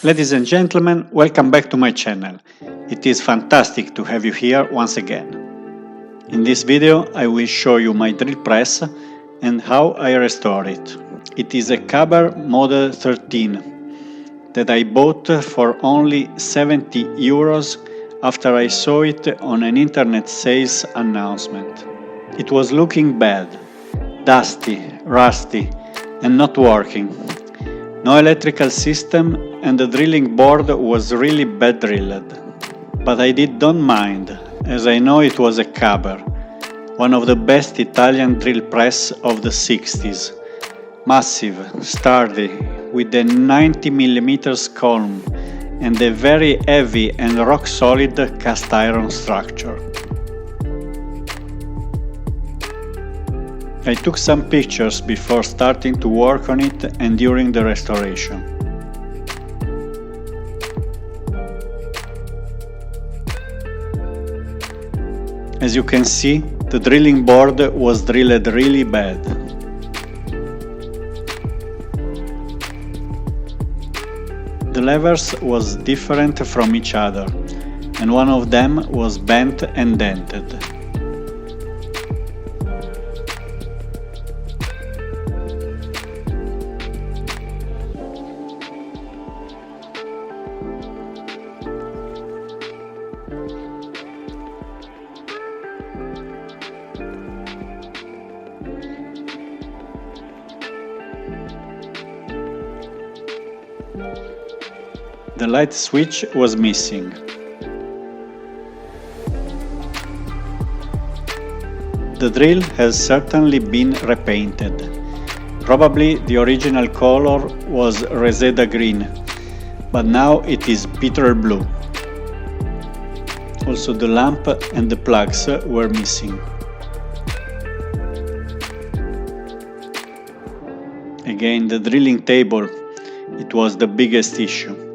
Ladies and gentlemen, welcome back to my channel. It is fantastic to have you here once again. In this video I will show you my drill press and how I restore it. It is a Caber Model 13 that I bought for only 70 euros after I saw it on an internet sales announcement. It was looking bad, dusty, rusty and not working. No electrical system and the drilling board was really bad drilled. But I don't mind, as I know it was a Caber, one of the best Italian drill press of the 60s. Massive, sturdy, with a 90 mm column and a very heavy and rock solid cast iron structure. I took some pictures before starting to work on it and during the restoration. As you can see, the drilling board was drilled really bad. The levers was different from each other, and one of them was bent and dented. The light switch was missing. The drill has certainly been repainted. Probably the original color was Reseda green, but now it is petrol blue. Also the lamp and the plugs were missing. Again, the drilling table, it was the biggest issue.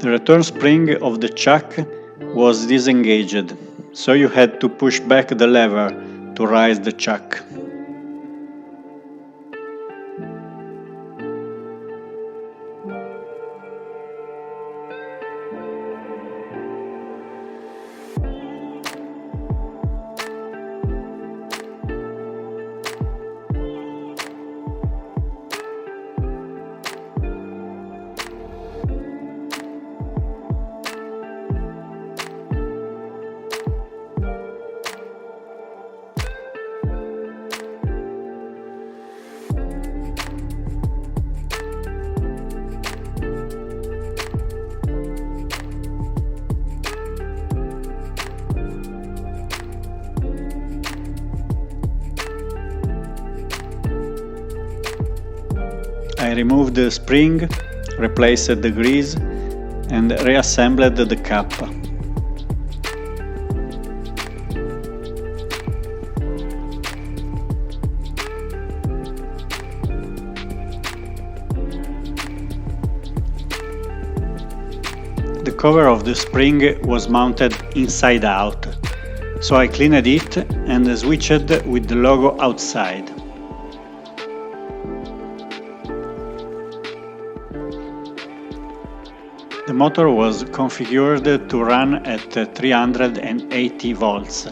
The return spring of the chuck was disengaged, so you had to push back the lever to raise the chuck. I removed the spring, replaced the grease and reassembled the cap. The cover of the spring was mounted inside out, so I cleaned it and switched with the logo outside. The motor was configured to run at 380 volts.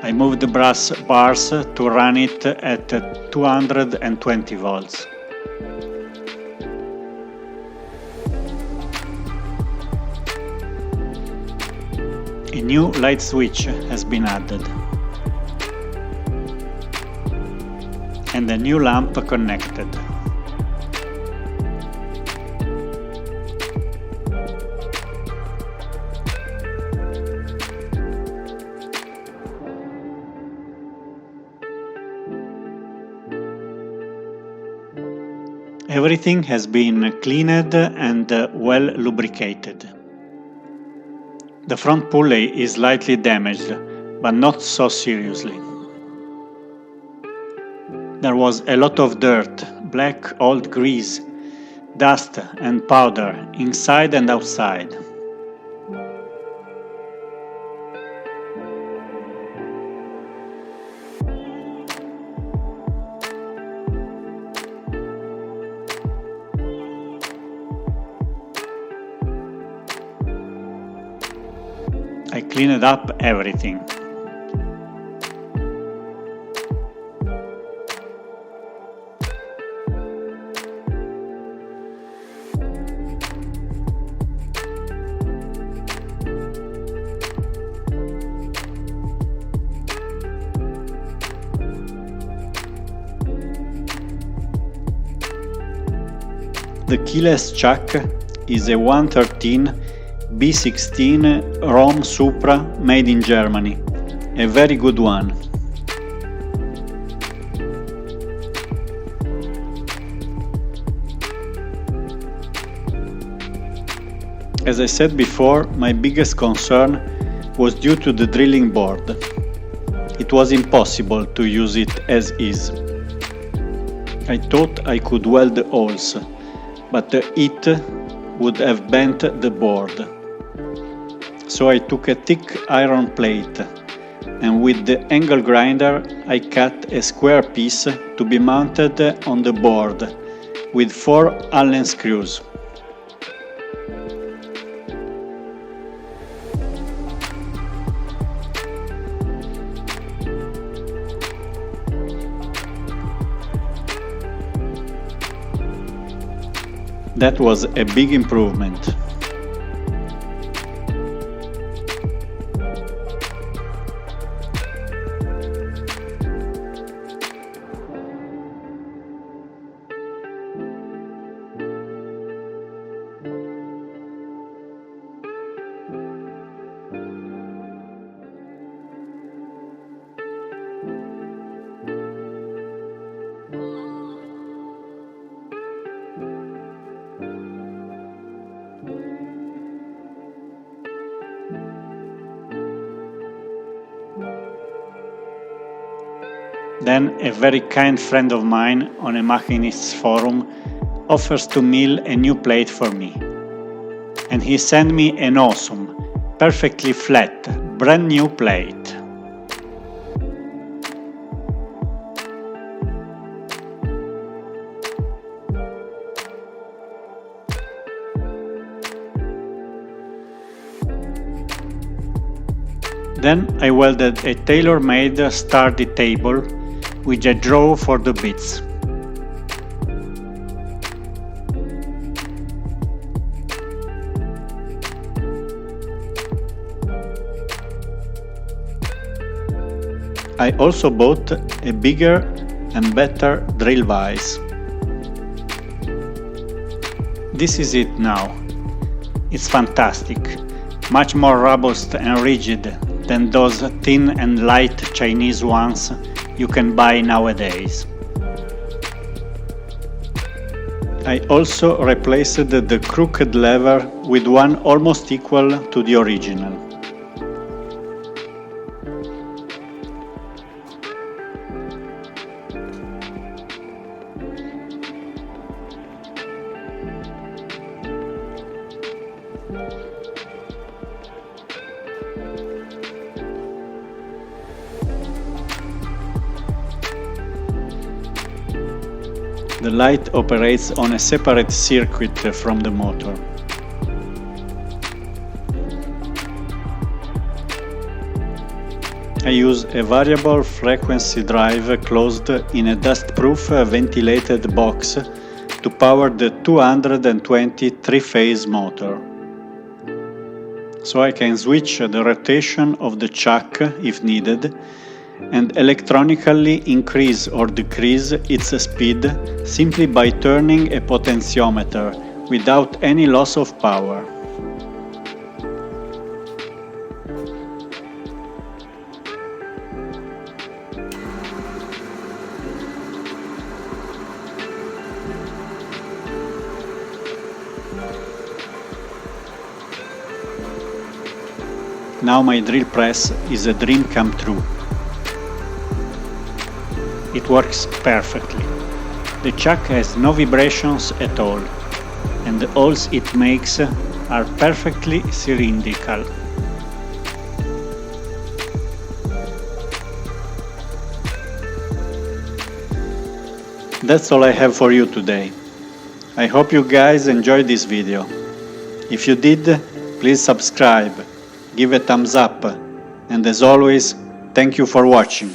I moved the brass bars to run it at 220 volts. A new light switch has been added and a new lamp connected. Everything has been cleaned and well lubricated. The front pulley is slightly damaged, but not so seriously. There was a lot of dirt, black old grease, dust and powder inside and outside. I cleaned up everything. The keyless chuck is a 113 B16 Rom Supra made in Germany, a very good one. As I said before, my biggest concern was due to the drilling board. It was impossible to use it as is. I thought I could weld the holes, but it would have bent the board. So I took a thick iron plate, and with the angle grinder I cut a square piece to be mounted on the board with 4 Allen screws. That was a big improvement. Then a very kind friend of mine on a Machinists forum offers to mill a new plate for me. And he sent me an awesome, perfectly flat, brand new plate. Then I welded a tailor-made sturdy table with a draw for the bits. I also bought a bigger and better drill vise. This is it now. It's fantastic, much more robust and rigid than those thin and light Chinese ones you can buy nowadays. I also replaced the crooked lever with one almost equal to the original. The light operates on a separate circuit from the motor. I use a variable frequency drive closed in a dust-proof ventilated box to power the 220 three-phase motor. So I can switch the rotation of the chuck if needed, and electronically increase or decrease its speed simply by turning a potentiometer without any loss of power. Now my drill press is a dream come true. It works perfectly. The chuck has no vibrations at all, and the holes it makes are perfectly cylindrical. That's all I have for you today. I hope you guys enjoyed this video. If you did, please subscribe give a thumbs up, and as always, thank you for watching.